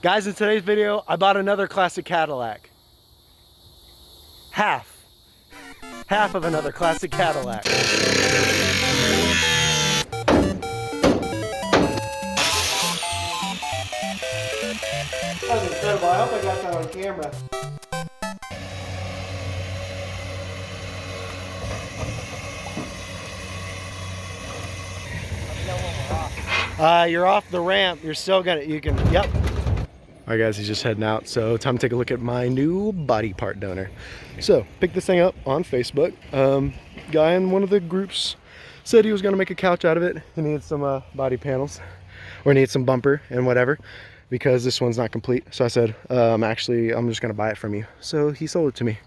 Guys, in today's video, I bought another classic Cadillac. Half of another classic Cadillac. That was incredible. I hope I got that on camera. You're off the ramp. You're still gonna, yep. All right guys, he's just heading out. So time to take a look at my new body part donor. So picked this thing up on Facebook. Guy in one of the groups said he was gonna make a couch out of it. He needed some body panels or needs some bumper and whatever, because this one's not complete. So I said, actually, I'm just gonna buy it from you. So he sold it to me.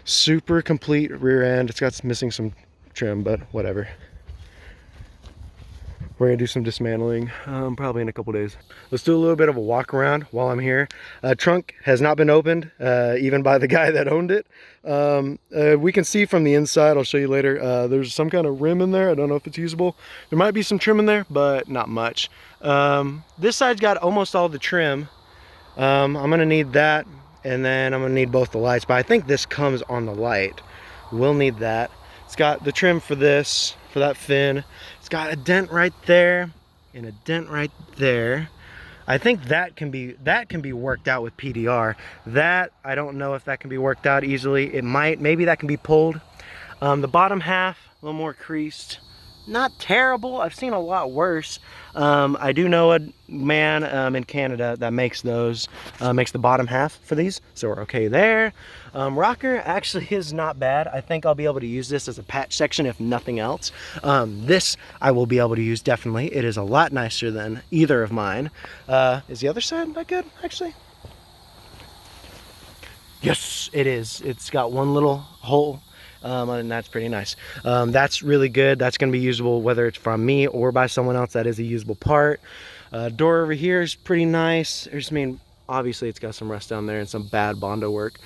Super complete rear end. It's got missing some trim, but whatever. We're gonna do some dismantling probably in a couple days. Let's do a little bit of a walk around while I'm here. Trunk has not been opened, even by the guy that owned it. We can see from the inside, I'll show you later, there's some kind of rim in there. I don't know if it's usable. There might be some trim in there, but not much. This side's got almost all the trim. I'm gonna need that, and then I'm gonna need both the lights, but I think this comes on the light. We'll need that. It's got the trim for this, for that fin. It's got a dent right there and a dent right there. I think that can be worked out with PDR. That, I don't know if that can be worked out easily. It might, maybe that can be pulled. The bottom half, a little more creased. Not terrible, I've seen a lot worse. I do know a man in Canada that makes those, makes the bottom half for these, so we're okay there. Rocker actually is not bad. I think I'll be able to use this as a patch section if nothing else. This I will be able to use definitely. It is a lot nicer than either of mine. Is the other side that good, actually? Yes, it is. It's got one little hole. And that's pretty nice. That's really good. That's going to be usable whether it's from me or by someone else. That is a usable part. Door over here is pretty nice. I mean, obviously it's got some rust down there and some bad Bondo work.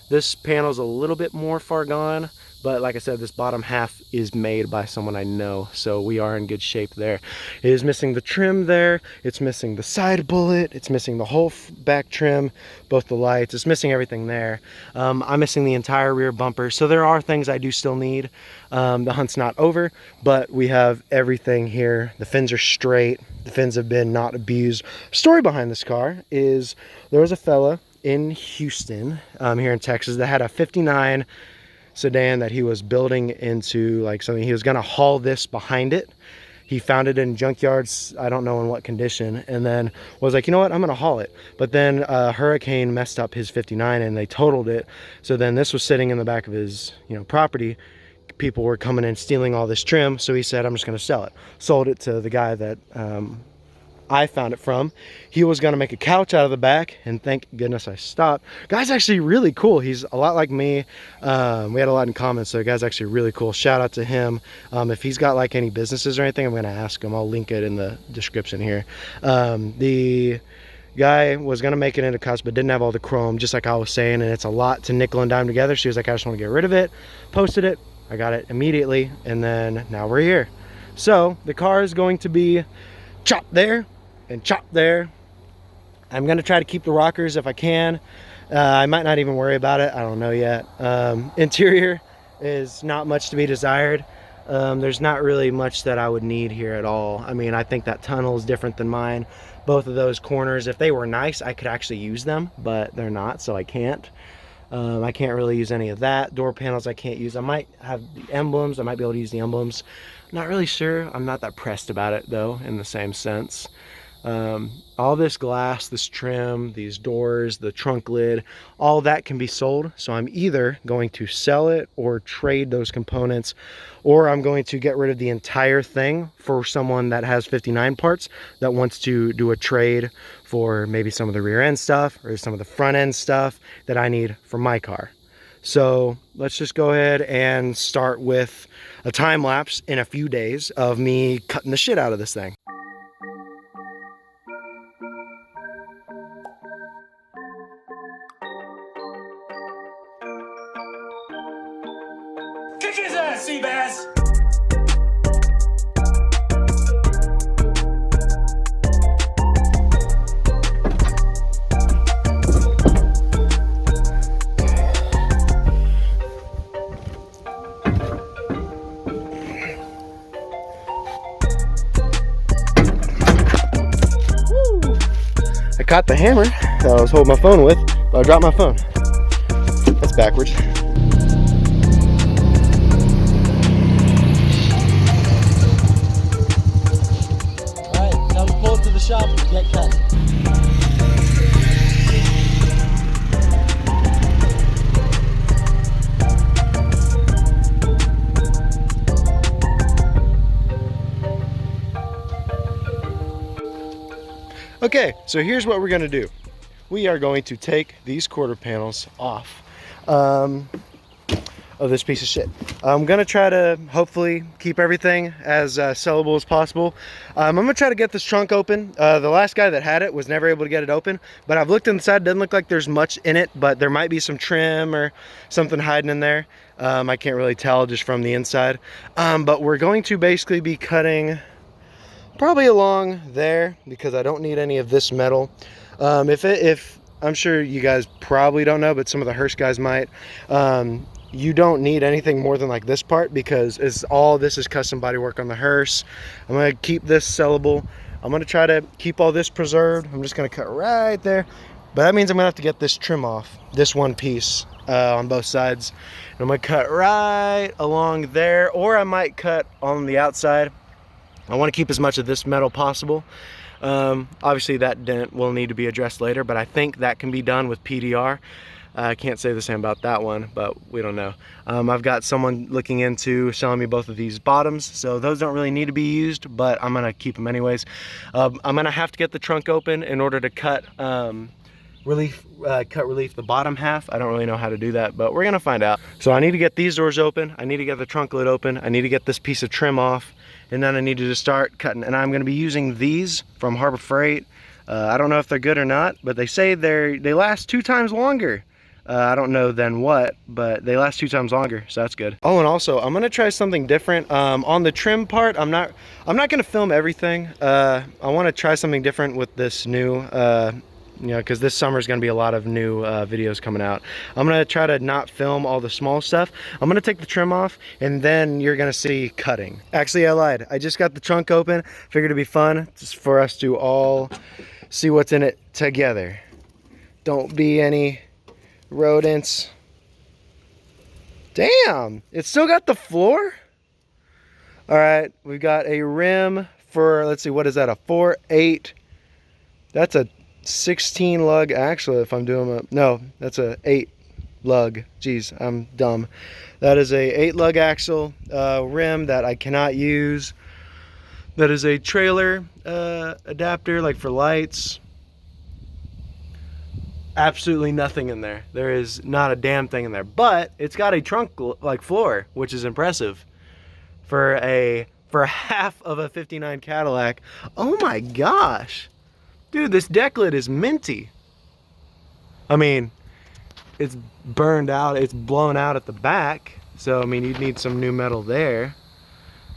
This panel's a little bit more far gone, but like I said, this bottom half is made by someone I know, so we are in good shape there. It is missing the trim there. It's missing the side bullet. It's missing the whole back trim, both the lights. It's missing everything there. I'm missing the entire rear bumper, so there are things I do still need. The hunt's not over, but we have everything here. The fins are straight. The fins have been not abused. Story behind this car is there was a fella in Houston, here in Texas, that had a 59 sedan that he was building into like something. He was gonna haul this behind it. He found it in junkyards, I don't know in what condition, and then was like, you know what, I'm gonna haul it. But then a hurricane messed up his 59 and they totaled it. So then this was sitting in the back of his, property. People were coming in stealing all this trim, so he said, I'm just gonna sell it. Sold it to the guy that I found it from. He was gonna make a couch out of the back, and thank goodness I stopped. Guy's actually really cool. He's a lot like me. We had a lot in common, so the guy's actually really cool. Shout out to him. If he's got like any businesses or anything, I'm gonna ask him. I'll link it in the description here. The guy was gonna make it into cuts, but didn't have all the chrome, just like I was saying, and it's a lot to nickel and dime together. She was like, I just want to get rid of it. Posted it. I got it immediately, and then now we're here. So the car is going to be chopped there and chopped there. I'm gonna try to keep the rockers if I can. I might not even worry about it, I don't know yet. Interior is not much to be desired. There's not really much that I would need here at all. I mean, I think that tunnel is different than mine. Both of those corners, if they were nice, I could actually use them, but they're not, so I can't. I can't really use any of that. Door panels I can't use. I might have the emblems. I might be able to use the emblems. Not really sure. I'm not that pressed about it though, in the same sense. All this glass, this trim, these doors, the trunk lid, all that can be sold. So I'm either going to sell it or trade those components, or I'm going to get rid of the entire thing for someone that has 59 parts that wants to do a trade for maybe some of the rear end stuff or some of the front end stuff that I need for my car. So let's just go ahead and start with a time lapse in a few days of me cutting the shit out of this thing. Kick his ass, Seabass! caught the hammer that I was holding my phone with, but I dropped my phone. That's backwards. Alright, now we pull it to the shop and get cut. Okay, so here's what we're gonna do. We are going to take these quarter panels off of this piece of shit. I'm gonna try to hopefully keep everything as sellable as possible. I'm gonna try to get this trunk open. The last guy that had it was never able to get it open, but I've looked inside. Doesn't look like there's much in it, but there might be some trim or something hiding in there. I can't really tell just from the inside. But we're going to basically be cutting probably along there because I don't need any of this metal. If I'm sure you guys probably don't know, but some of the Hearst guys might. You don't need anything more than like this part because this is custom body work on the Hearst. I'm gonna keep this sellable. I'm gonna try to keep all this preserved. I'm just gonna cut right there, but that means I'm gonna have to get this trim off, this one piece on both sides. And I'm gonna cut right along there, or I might cut on the outside. I want to keep as much of this metal possible. Obviously that dent will need to be addressed later, but I think that can be done with PDR. I can't say the same about that one, but we don't know. I've got someone looking into selling me both of these bottoms, so those don't really need to be used, but I'm gonna keep them anyways. I'm gonna have to get the trunk open in order to cut relief the bottom half. I don't really know how to do that, but we're gonna find out. So I need to get these doors open, I need to get the trunk lid open, I need to get this piece of trim off, and then I need to just start cutting. And I'm gonna be using these from Harbor Freight. I don't know if they're good or not, but they say they last 2 times longer. I don't know then what, but they last 2 times longer, so that's good. Oh, and also I'm gonna try something different. On the trim part, I'm not gonna film everything. I wanna try something different with this new, you know, because this summer is going to be a lot of new videos coming out. I'm going to try to not film all the small stuff. I'm going to take the trim off, and then you're going to see cutting. Actually, I lied. I just got the trunk open. Figured it'd be fun just for us to all see what's in it together. Don't be any rodents. Damn, it's still got the floor? All right, we've got a rim for, let's see, what is that, a 4/8? That's a 16 lug axle if I'm doing no, that's a 8 lug. Jeez, I'm dumb. That is a 8 lug axle rim that I cannot use. That is a trailer adapter, like for lights. Absolutely nothing in there. There is not a damn thing in there, but it's got a trunk like floor, which is impressive for half of a 59 Cadillac. Oh my gosh. Dude, this deck lid is minty. I mean, it's burned out, it's blown out at the back. So, I mean, you'd need some new metal there.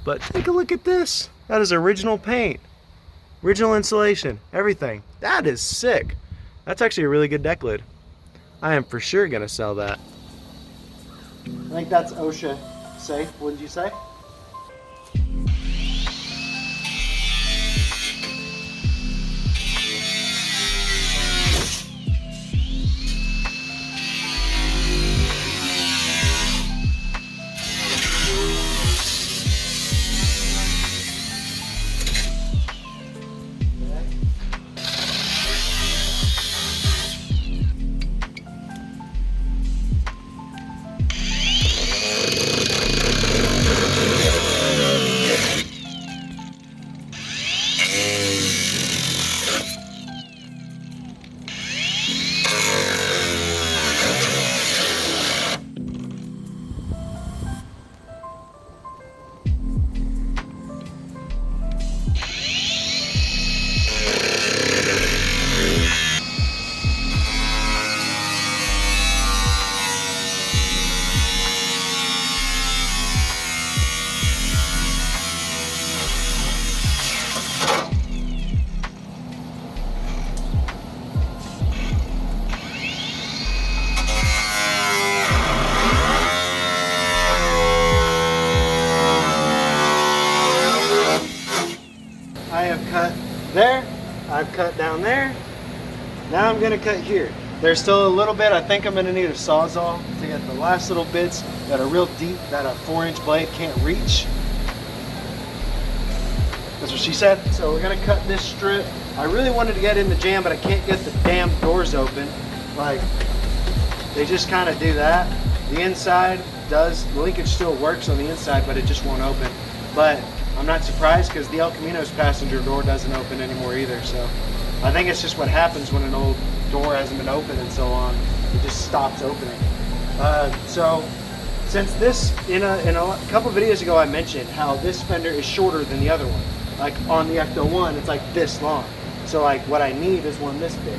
But take a look at this. That is original paint. Original insulation, everything. That is sick. That's actually a really good deck lid. I am for sure gonna sell that. I think that's OSHA safe, wouldn't you say? I have cut there, I've cut down there, Now I'm gonna cut here. There's still a little bit. I think I'm gonna need a Sawzall to get the last little bits that are real deep that a 4-inch blade can't reach. That's what she said. So we're gonna cut this strip. I really wanted to get in the jam, but I can't get the damn doors open. Like, they just kind of do that. The inside does, the linkage still works on the inside, but it just won't open. But I'm not surprised because the El Camino's passenger door doesn't open anymore either. So I think it's just what happens when an old door hasn't been open in so long. It just stops opening. So since this, in a couple videos ago I mentioned how this fender is shorter than the other one. Like on the Ecto 1, it's like this long. So like what I need is one this big.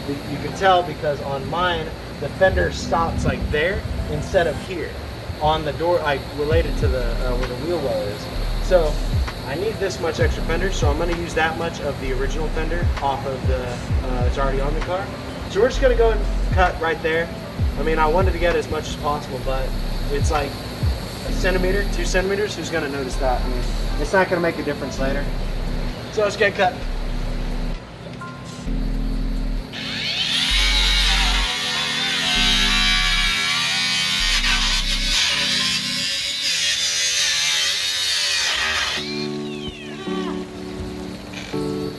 You can tell because on mine, the fender stops like there instead of here. On the door, I related to the where the wheel well is. So I need this much extra fender, so I'm gonna use that much of the original fender off of the, it's already on the car. So we're just gonna go and cut right there. I mean, I wanted to get as much as possible, but it's like a centimeter, 2 centimeters, who's gonna notice that? I mean, it's not gonna make a difference later. So let's get cut.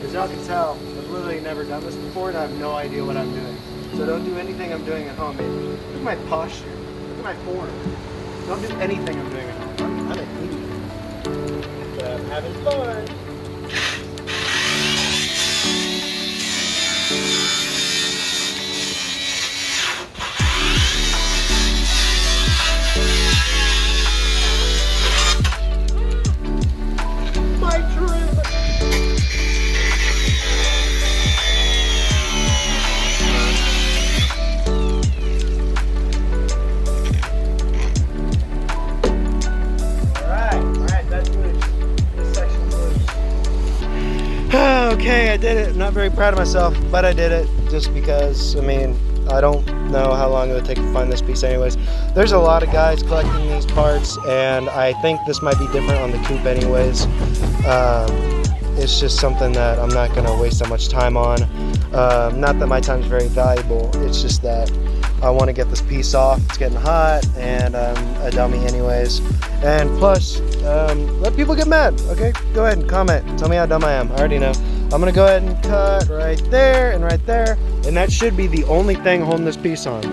As y'all can tell, I've literally never done this before and I have no idea what I'm doing. So don't do anything I'm doing at home. Look at my posture. Look at my form. Don't do anything I'm doing at home. I'm an idiot. But I'm having fun. My trim. Okay, I did it. I'm not very proud of myself, but I did it just because, I mean, I don't know how long it would take to find this piece anyways. There's a lot of guys collecting these parts, and I think this might be different on the coupe anyways. It's just something that I'm not going to waste that much time on. Not that my time's very valuable, it's just that I want to get this piece off. It's getting hot, and I'm a dummy anyways. And plus, let people get mad, okay? Go ahead and comment. Tell me how dumb I am. I already know. I'm going to go ahead and cut right there and right there. And that should be the only thing holding this piece on.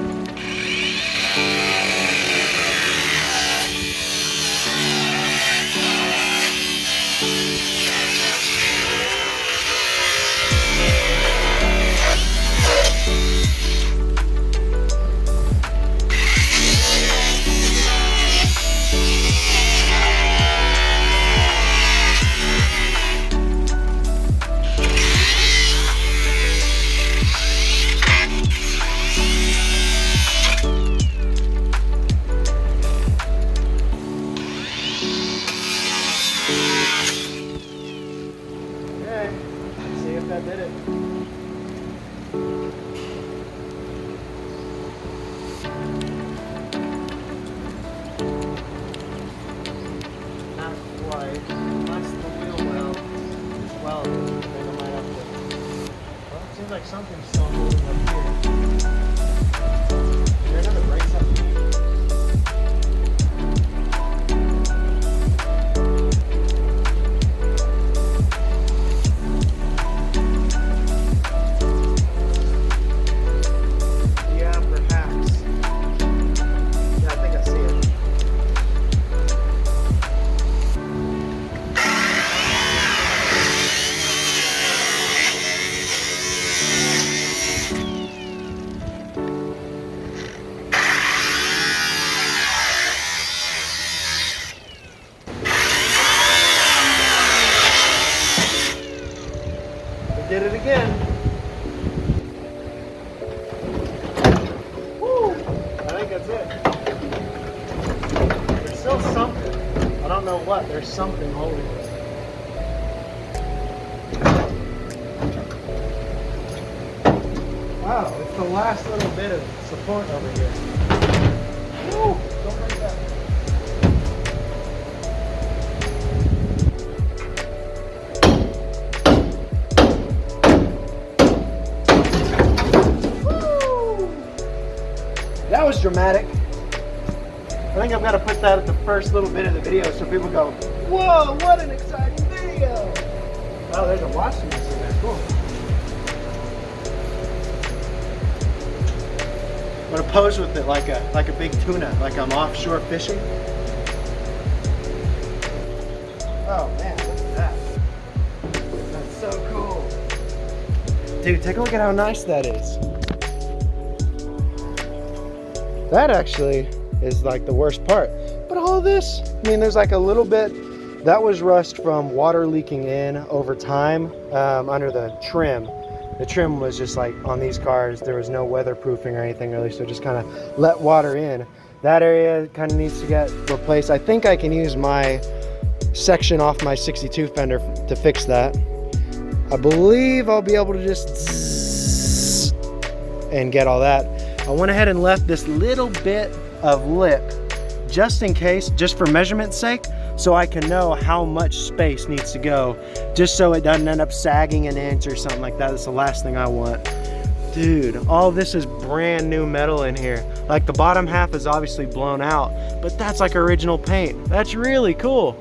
I did it. Not quite. Unless the wheel well is welded, then I might have to. Well, it seems like something's still moving up here. Is there another brace up here? Did it again. Woo! I think that's it. There's still something. I don't know what. There's something holding it. Wow, it's the last little bit of support over here. Woo! Don't break that. That was dramatic. I think I'm gonna put that at the first little bit of the video so people go, whoa, what an exciting video. Oh, there's a washing machine there, cool. I'm gonna pose with it like a big tuna, like I'm offshore fishing. Oh man, look at that. That's so cool. Dude, take a look at how nice that is. That actually is like the worst part. But all this, I mean, there's like a little bit, that was rust from water leaking in over time under the trim. The trim was just like on these cars, there was no weatherproofing or anything really, so just kind of let water in. That area kind of needs to get replaced. I think I can use my section off my 62 fender to fix that. I believe I'll be able to just zzz and get all that. I went ahead and left this little bit of lip just in case, just for measurement's sake, so I can know how much space needs to go, just so it doesn't end up sagging an inch or something like that. That's the last thing I want. Dude, all this is brand new metal in here. Like the bottom half is obviously blown out, but that's like original paint. That's really cool.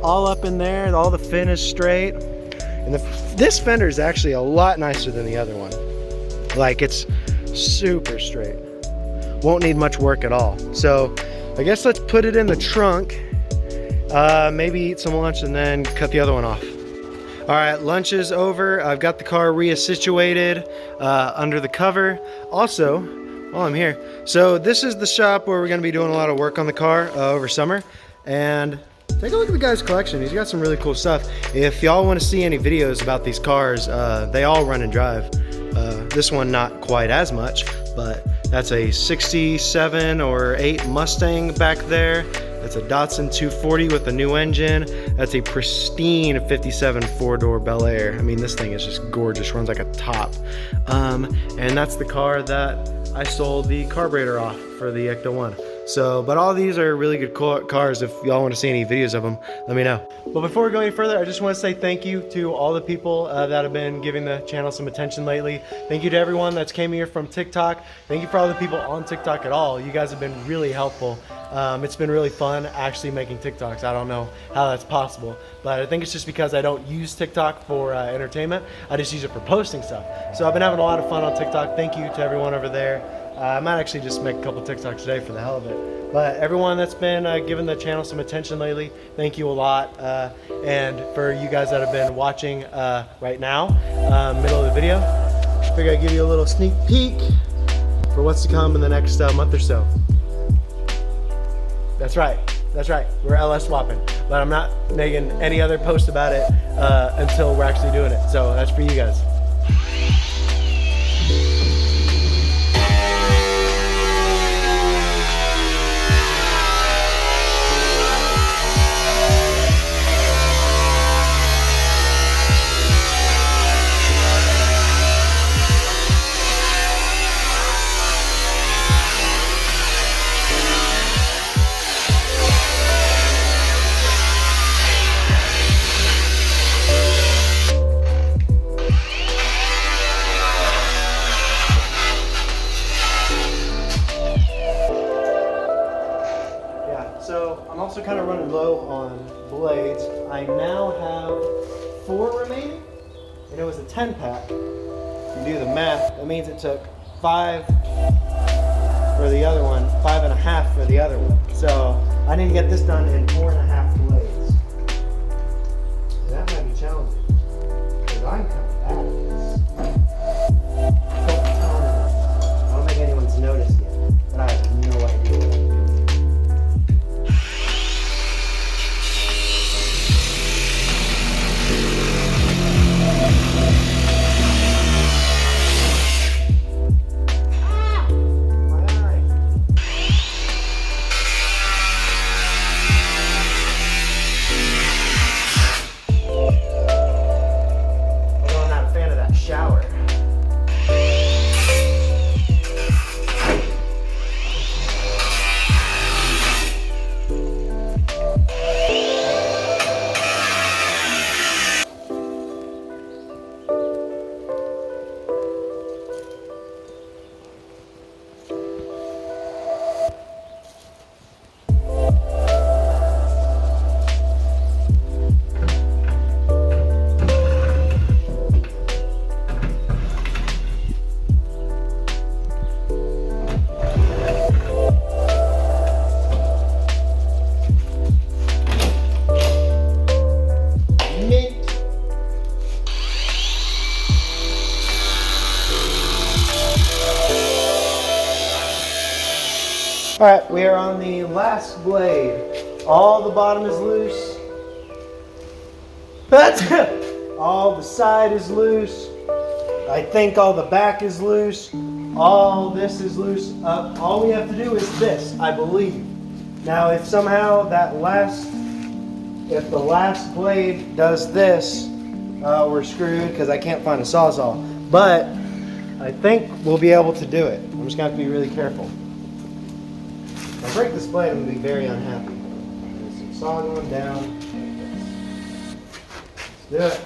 All up in there, all the fin is straight. And this fender is actually a lot nicer than the other one. Like it's super straight. Won't need much work at all. So I guess let's put it in the trunk, maybe eat some lunch and then cut the other one off. All right, lunch is over. I've got the car re-situated under the cover. Also, while I'm here, so this is the shop where we're gonna be doing a lot of work on the car over summer. And take a look at the guy's collection. He's got some really cool stuff. If y'all wanna see any videos about these cars, they all run and drive. This one not quite as much, but that's a 67 or 8 Mustang back there. That's a Datsun 240 with a new engine. That's a pristine 57 4-door Bel Air. I mean, this thing is just gorgeous, runs like a top. And that's the car that I sold the carburetor off for the Ecto 1. So, but all these are really good cars. If y'all want to see any videos of them, let me know. But before we go any further, I just want to say thank you to all the people that have been giving the channel some attention lately. Thank you to everyone that's came here from TikTok. Thank you for all the people on TikTok at all. You guys have been really helpful. It's been really fun actually making TikToks. I don't know how that's possible, but I think it's just because I don't use TikTok for entertainment. I just use it for posting stuff. So I've been having a lot of fun on TikTok. Thank you to everyone over there. I might actually just make a couple TikToks today for the hell of it. But everyone that's been giving the channel some attention lately, thank you a lot. And for you guys that have been watching right now, middle of the video, I figure I'd give you a little sneak peek for what's to come in the next month or so. That's right, we're LS swapping. But I'm not making any other post about it until we're actually doing it. So that's for you guys. So I'm also kind of running low on blades. I now have 4 remaining, and it was a 10-pack. If you do the math, that means it took 5 for the other one, 5.5 for the other one. So I need to get this done in 4.5 blades. And that might be challenging, because I'm coming bad at this. I don't think anyone's noticed yet, but I have no idea what I'm doing. All right, we are on the last blade. All the bottom is loose. That's all the side is loose. I think all the back is loose. All this is loose. All we have to do is this, I believe. Now, if somehow if the last blade does this, we're screwed because I can't find a sawzall. But I think we'll be able to do it. I'm just gonna have to be really careful. If I break this blade, I'm gonna be very unhappy. There's some saw going down. Let's do it.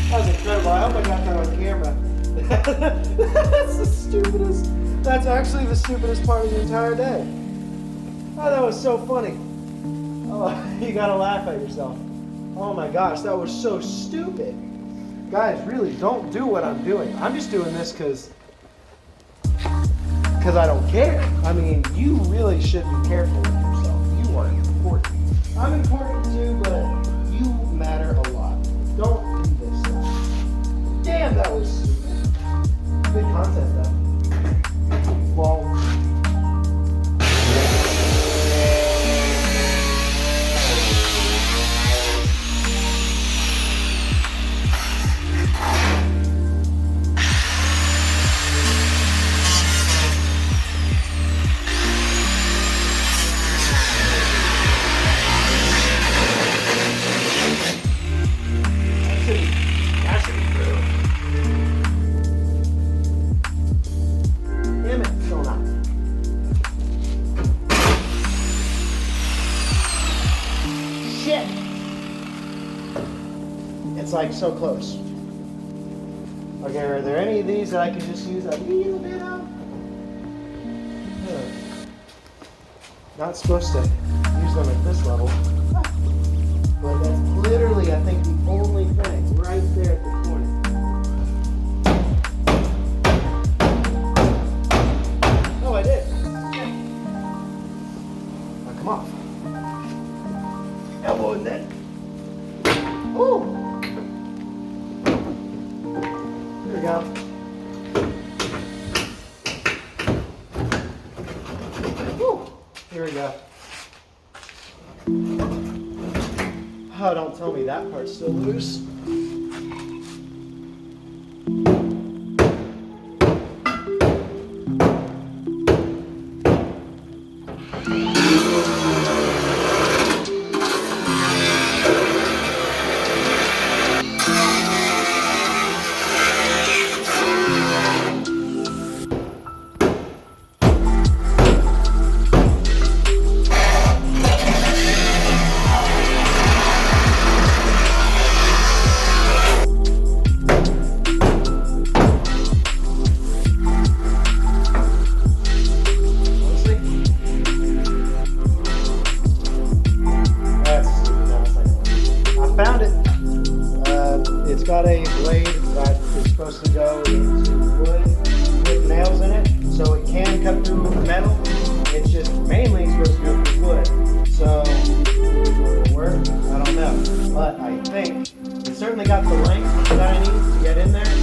That was incredible. I hope I got that on camera. That's the stupidest. That's actually the stupidest part of the entire day. Oh, that was so funny. Oh, you gotta laugh at yourself. Oh my gosh, that was so stupid. Guys, really, don't do what I'm doing. I'm just doing this because I don't care. I mean, you really should be careful with yourself. You are important. I'm important too, but you matter a lot. Don't do this stuff. Damn, that was stupid. Good content though. Well. It's like so close. Okay, are there any of these that I can just use a little bit of? Not supposed to use them at this level. But that's literally, I think, the only thing right there at the corner. Oh, I did. Now come off. Elbow in there. Ooh. There we go. Woo. Here we go. Oh, don't tell me that part's still loose. It's got a blade that is supposed to go into wood with nails in it, so it can cut through metal. It's just mainly supposed to go through wood. So, will it work? I don't know. But I think it certainly got the length that I need to get in there.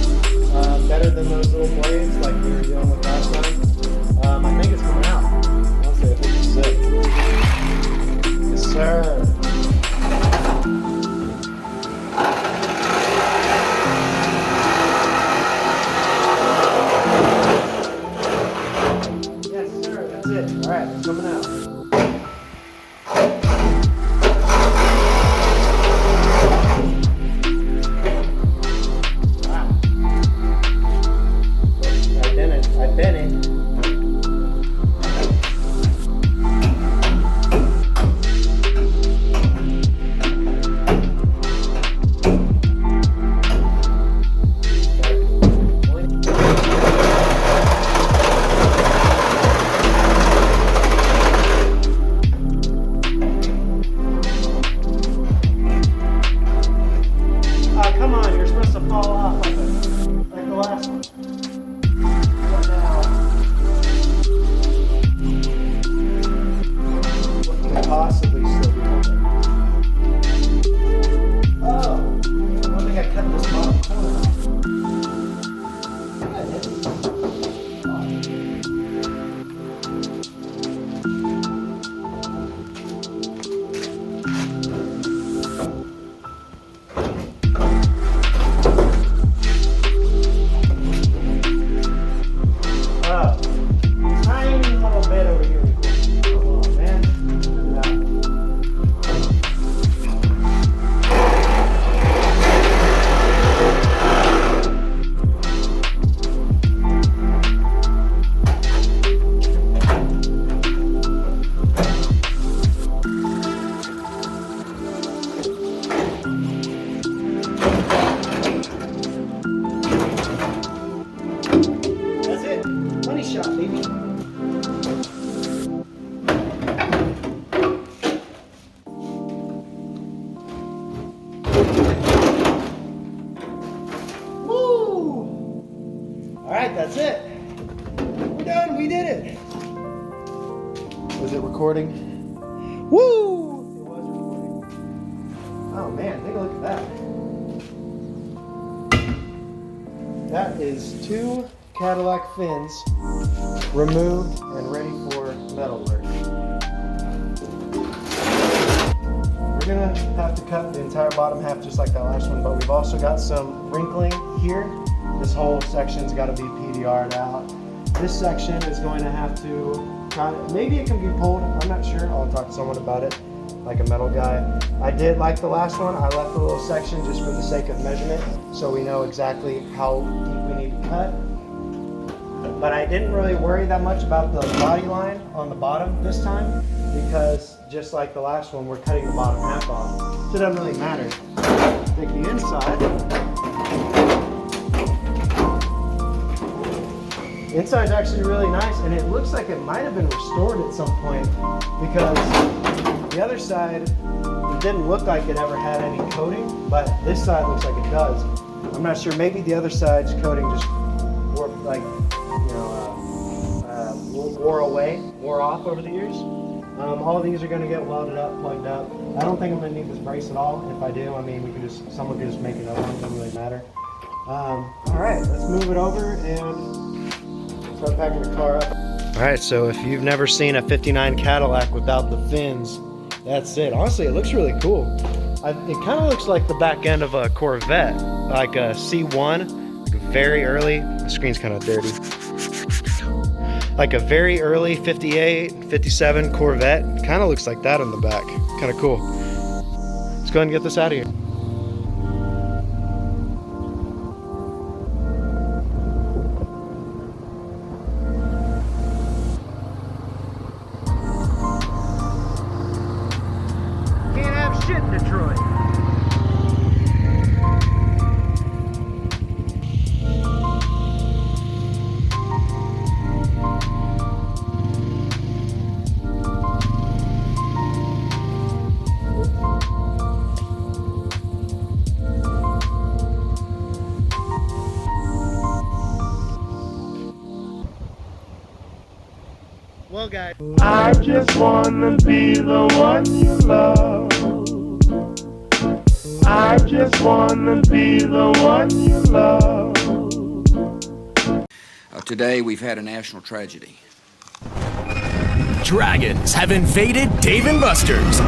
Better than those little blades like we were dealing with last time. I think it's coming out. Honestly, I think it's sick. Yes, sir. All right, it's coming out. Wow. I bent it. up. Tiny little bit over here. Come on, man. That's it. Money shot, baby. All right, that's it. We're done. We did it. Was it recording? Woo! It was recording. Oh man, take a look at that. That is 2 Cadillac fins removed and ready for metal work. We're gonna have to cut the entire bottom half just like that last one, but we've also got some wrinkling here. This whole section's got to be PDR'd out. This section is going to have to maybe it can be pulled. I'm not sure. I'll talk to someone about it, like a metal guy. I did like the last one. I left a little section just for the sake of measurement, so we know exactly how deep we need to cut. But I didn't really worry that much about the body line on the bottom this time, because just like the last one, we're cutting the bottom half off, so it doesn't really matter. Take the inside. The inside's actually really nice, and it looks like it might have been restored at some point, because the other side, it didn't look like it ever had any coating, but this side looks like it does. I'm not sure, maybe the other side's coating just wore, like, you know, wore off over the years. All of these are going to get welded up, plugged up. I don't think I'm going to need this brace at all. If I do, I mean, someone can just make another one, it doesn't really matter. All right, let's move it over and start packing the car up. All right, so if you've never seen a 59 Cadillac without the fins, that's it. Honestly, it looks really cool. It kind of looks like the back end of a Corvette, like a C1, like very early. The screen's kind of dirty. Like a very early 58, 57 Corvette. Kind of looks like that on the back. Kind of cool. Let's go ahead and get this out of here. Shit, Detroit. Well, guys, I just wanna be the one you love. I just wanna be the one you love. Today we've had a national tragedy. Dragons have invaded Dave & Buster's.